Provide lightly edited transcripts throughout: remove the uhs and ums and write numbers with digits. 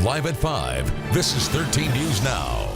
Live at 5, this is 13 News Now.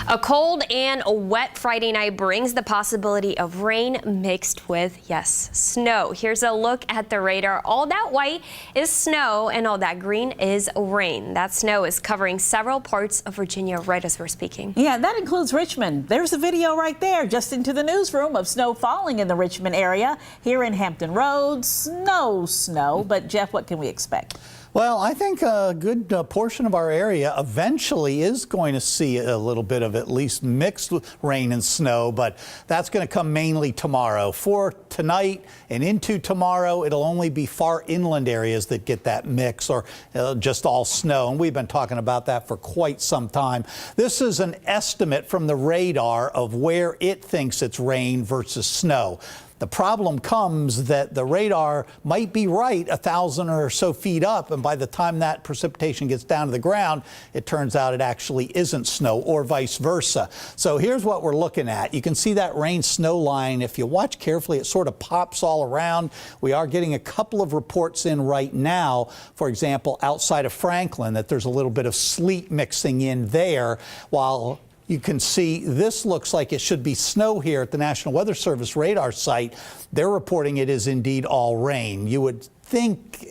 A cold and a wet Friday night brings the possibility of rain mixed with, yes, snow. Here's a look at the radar. All that white is snow and all that green is rain. That snow is covering several parts of Virginia right as we're speaking. Yeah, that includes Richmond. There's a video right there just into the newsroom of snow falling in the Richmond area. Here in Hampton Roads, snow. But Jeff, what can we expect? Well, I think a good portion of our area eventually is going to see a little bit of at least mixed rain and snow, but that's going to come mainly tomorrow. For tonight and into tomorrow, it'll only be far inland areas that get that mix or just all snow, and we've been talking about that for quite some time. This is an estimate from the radar of where it thinks it's rain versus snow. The problem comes that the radar might be right 1,000 or so feet up, and by the time that precipitation gets down to the ground, it turns out it actually isn't snow, or vice versa. So here's what we're looking at. You can see that rain-snow line. If you watch carefully, it sort of pops all around. We are getting a couple of reports in right now, for example, outside of Franklin, that there's a little bit of sleet mixing in there, while you can see this looks like it should be snow here at the National Weather Service radar site. They're reporting it is indeed all rain. You would think,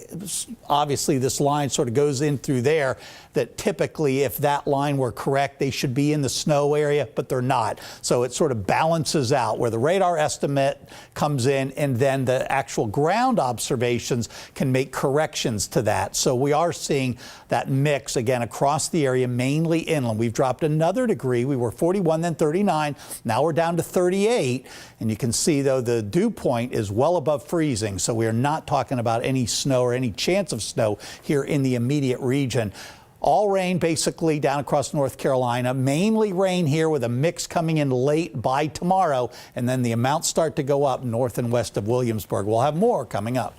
obviously this line sort of goes in through there, that typically if that line were correct, they should be in the snow area, but they're not. So it sort of balances out where the radar estimate comes in, and then the actual ground observations can make corrections to that. So we are seeing that mix again across the area, mainly inland. We've dropped another degree. We were 41, then 39. Now we're down to 38. And you can see, though, the dew point is well above freezing. So we are not talking about any snow or any chance of snow here in the immediate region. All rain basically down across North Carolina, mainly rain here with a mix coming in late by tomorrow, and then the amounts start to go up north and west of Williamsburg. We'll have more coming up.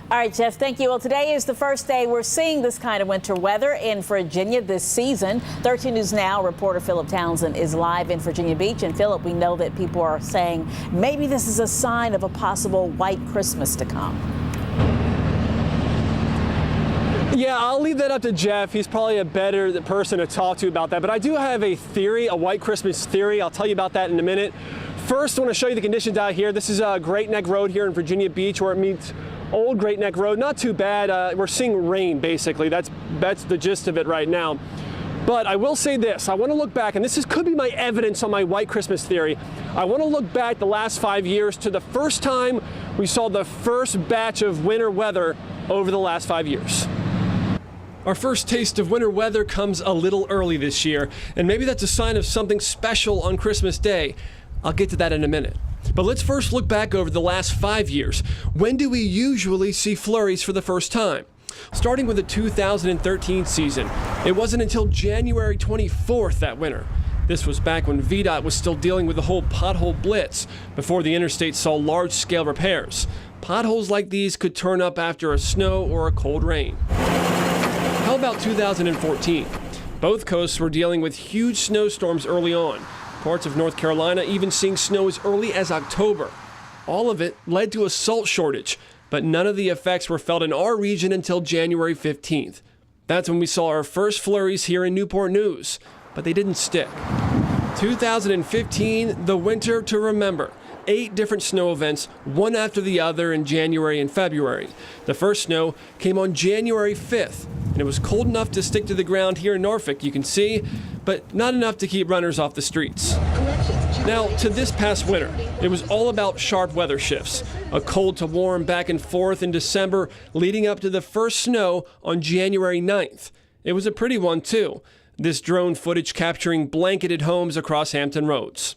All right, Jeff, thank you. Well, today is the first day we're seeing this kind of winter weather in Virginia this season. 13 News Now reporter Philip Townsend is live in Virginia Beach. And Philip, we know that people are saying maybe this is a sign of a possible white Christmas to come. Yeah, I'll leave that up to Jeff. He's probably a better person to talk to about that. But I do have a theory, a white Christmas theory. I'll tell you about that in a minute. First, I want to show you the conditions out here. This is Great Neck Road here in Virginia Beach, where it meets Old Great Neck Road. Not too bad. We're seeing rain, basically. That's the gist of it right now. But I will say this. I want to look back, and could be my evidence on my white Christmas theory. I want to look back the last 5 years to the first time we saw the first batch of winter weather over the last 5 years. Our first taste of winter weather comes a little early this year, and maybe that's a sign of something special on Christmas Day. I'll get to that in a minute. But let's first look back over the last 5 years. When do we usually see flurries for the first time? Starting with the 2013 season, it wasn't until January 24th that winter. This was back when VDOT was still dealing with the whole pothole blitz before the interstate saw large-scale repairs. Potholes like these could turn up after a snow or a cold rain. How about 2014? Both coasts were dealing with huge snowstorms early on. Parts of North Carolina even seeing snow as early as October. All of it led to a salt shortage, but none of the effects were felt in our region until January 15th. That's when we saw our first flurries here in Newport News, but they didn't stick. 2015, the winter to remember. 8 different snow events, one after the other in January and February. The first snow came on January 5th, and it was cold enough to stick to the ground here in Norfolk, you can see, but not enough to keep runners off the streets. Now, to this past winter, it was all about sharp weather shifts. A cold to warm back and forth in December, leading up to the first snow on January 9th. It was a pretty one, too. This drone footage capturing blanketed homes across Hampton Roads.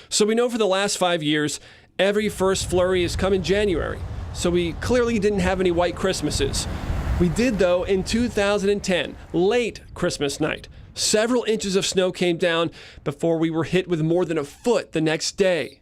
So we know for the last 5 years, every first flurry has come in January. So we clearly didn't have any white Christmases. We did, though, in 2010, late Christmas night. Several inches of snow came down before we were hit with more than a foot the next day.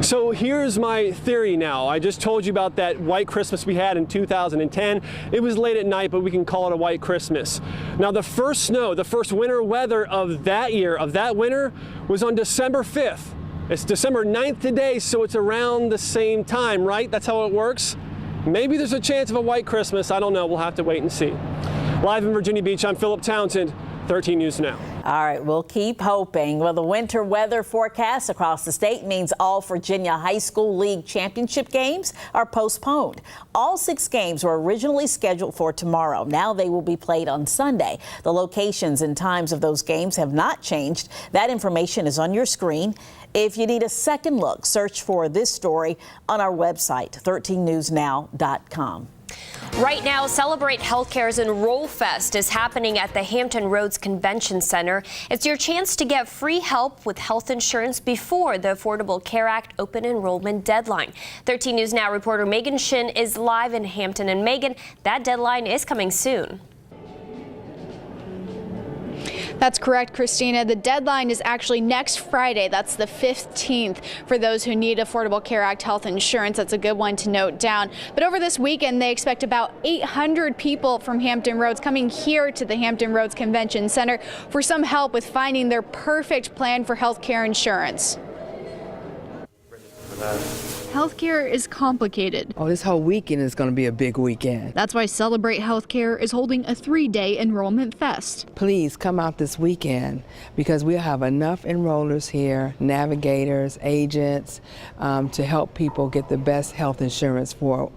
So here's my theory now. I just told you about that white Christmas we had in 2010. It was late at night, but we can call it a white Christmas. Now the first snow, the first winter weather of that year, of that winter, was on December 5th. It's December 9th today, so it's around the same time, right? That's how it works. Maybe there's a chance of a white Christmas. I don't know. We'll have to wait and see. Live in Virginia Beach, I'm Philip Townsend, 13 News Now. All right, we'll keep hoping. Well, the winter weather forecast across the state means all Virginia High School League championship games are postponed. All 6 games were originally scheduled for tomorrow. Now they will be played on Sunday. The locations and times of those games have not changed. That information is on your screen. If you need a second look, search for this story on our website, 13newsnow.com. Right now, Celebrate Healthcare's Enroll Fest is happening at the Hampton Roads Convention Center. It's your chance to get free help with health insurance before the Affordable Care Act open enrollment deadline. 13 News Now reporter Megan Shin is live in Hampton. And Megan, that deadline is coming soon. That's correct, Kristina. The deadline is actually next Friday. That's the 15th for those who need Affordable Care Act health insurance. That's a good one to note down. But over this weekend, they expect about 800 people from Hampton Roads coming here to the Hampton Roads Convention Center for some help with finding their perfect plan for health care insurance. Healthcare is complicated. Oh, this whole weekend is going to be a big weekend. That's why Celebrate Healthcare is holding a 3-day enrollment fest. Please come out this weekend because we'll have enough enrollers here, navigators, agents, to help people get the best health insurance for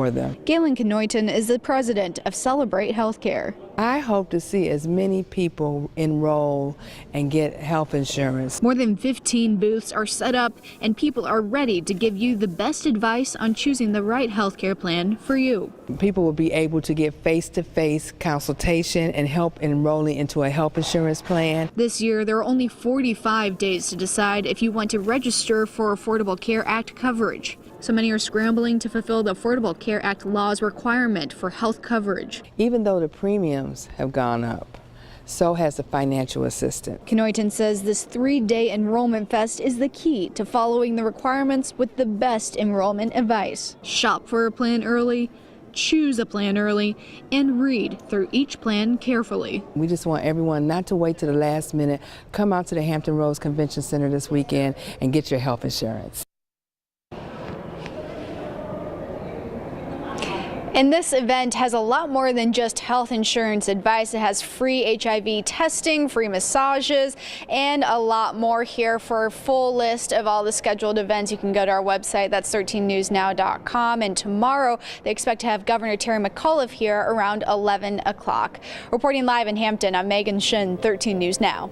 them. Galen Knoyton is the president of Celebrate Healthcare. I hope to see as many people enroll and get health insurance. More than 15 booths are set up and people are ready to give you the best advice on choosing the right healthcare plan for you. People will be able to get face-to-face consultation and help enrolling into a health insurance plan. This year, there are only 45 days to decide if you want to register for Affordable Care Act coverage. So many are scrambling to fulfill the Affordable Care Act law's requirement for health coverage. Even though the premiums have gone up, so has the financial assistance. Knoyton says this 3-day enrollment fest is the key to following the requirements with the best enrollment advice. Shop for a plan early, choose a plan early, and read through each plan carefully. We just want everyone not to wait to the last minute. Come out to the Hampton Roads Convention Center this weekend and get your health insurance. And this event has a lot more than just health insurance advice. It has free HIV testing, free massages, and a lot more here. For a full list of all the scheduled events, you can go to our website. That's 13newsnow.com. And tomorrow, they expect to have Governor Terry McAuliffe here around 11 o'clock. Reporting live in Hampton, I'm Megan Shin, 13 News Now.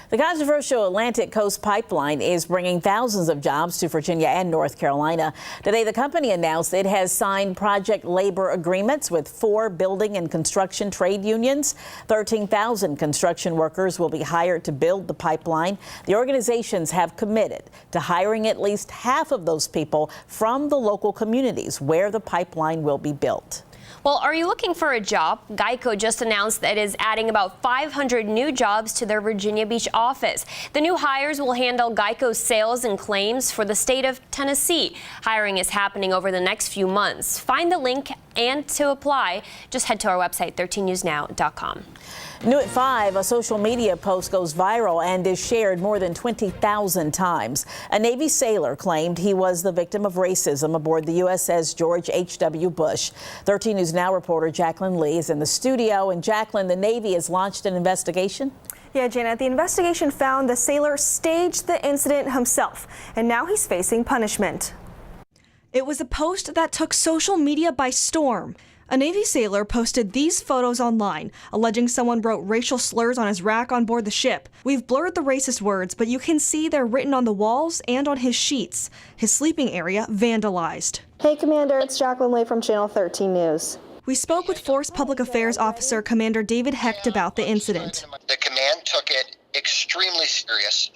The controversial Atlantic Coast Pipeline is bringing thousands of jobs to Virginia and North Carolina. Today, the company announced it has signed project labor agreements with 4 building and construction trade unions. 13,000 construction workers will be hired to build the pipeline. The organizations have committed to hiring at least half of those people from the local communities where the pipeline will be built. Well, are you looking for a job? Geico just announced that it is adding about 500 new jobs to their Virginia Beach office. The new hires will handle Geico's sales and claims for the state of Tennessee. Hiring is happening over the next few months. Find the link and to apply, just head to our website, 13newsnow.com. New at 5, a social media post goes viral and is shared more than 20,000 times. A Navy sailor claimed he was the victim of racism aboard the USS George H.W. Bush. 13 News Now reporter Jacqueline Lee is in the studio. And Jacqueline, the Navy has launched an investigation. Yeah, Janet, the investigation found the sailor staged the incident himself, and now he's facing punishment. It was a post that took social media by storm. A Navy sailor posted these photos online, alleging someone wrote racial slurs on his rack on board the ship. We've blurred the racist words, but you can see they're written on the walls and on his sheets. His sleeping area vandalized. Hey, Commander, it's Jacqueline Lee from Channel 13 News. We spoke with Force Public Affairs Officer Commander David Hecht about the incident. The command took it extremely serious.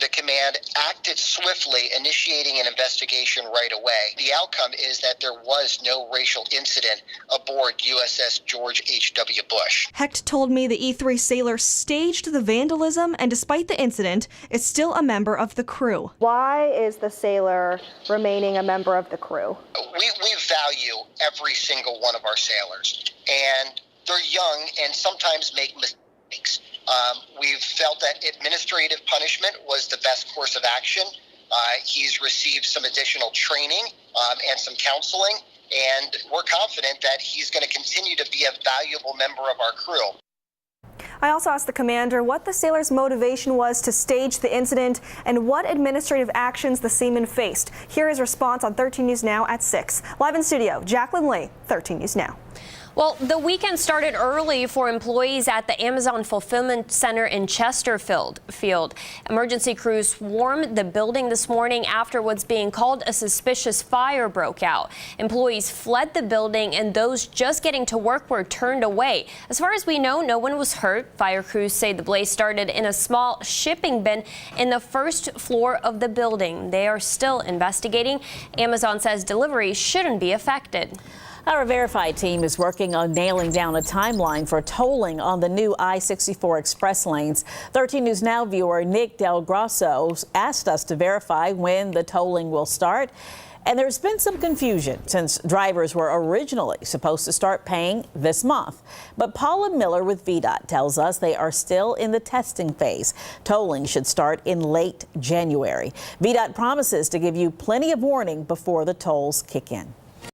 The command acted swiftly, initiating an investigation right away. The outcome is that there was no racial incident aboard USS George H.W. Bush. Hecht told me the E-3 sailor staged the vandalism, and despite the incident, is still a member of the crew. Why is the sailor remaining a member of the crew? We value every single one of our sailors, and they're young and sometimes make mistakes. We've felt that administrative punishment was the best course of action. He's received some additional training and some counseling, and we're confident that he's going to continue to be a valuable member of our crew. I also asked the commander what the sailor's motivation was to stage the incident and what administrative actions the seaman faced. Here is response on 13 News Now at 6. Live in studio, Jacqueline Lee, 13 News Now. Well, the weekend started early for employees at the Amazon Fulfillment Center in Chesterfield. Emergency crews swarmed the building this morning after what's being called a suspicious fire broke out. Employees fled the building and those just getting to work were turned away. As far as we know, no one was hurt. Fire crews say the blaze started in a small shipping bin in the first floor of the building. They are still investigating. Amazon says deliveries shouldn't be affected. Our Verify team is working on nailing down a timeline for tolling on the new I-64 express lanes. 13 News Now viewer Nick Del Grosso asked us to verify when the tolling will start. And there's been some confusion since drivers were originally supposed to start paying this month. But Paula Miller with VDOT tells us they are still in the testing phase. Tolling should start in late January. VDOT promises to give you plenty of warning before the tolls kick in.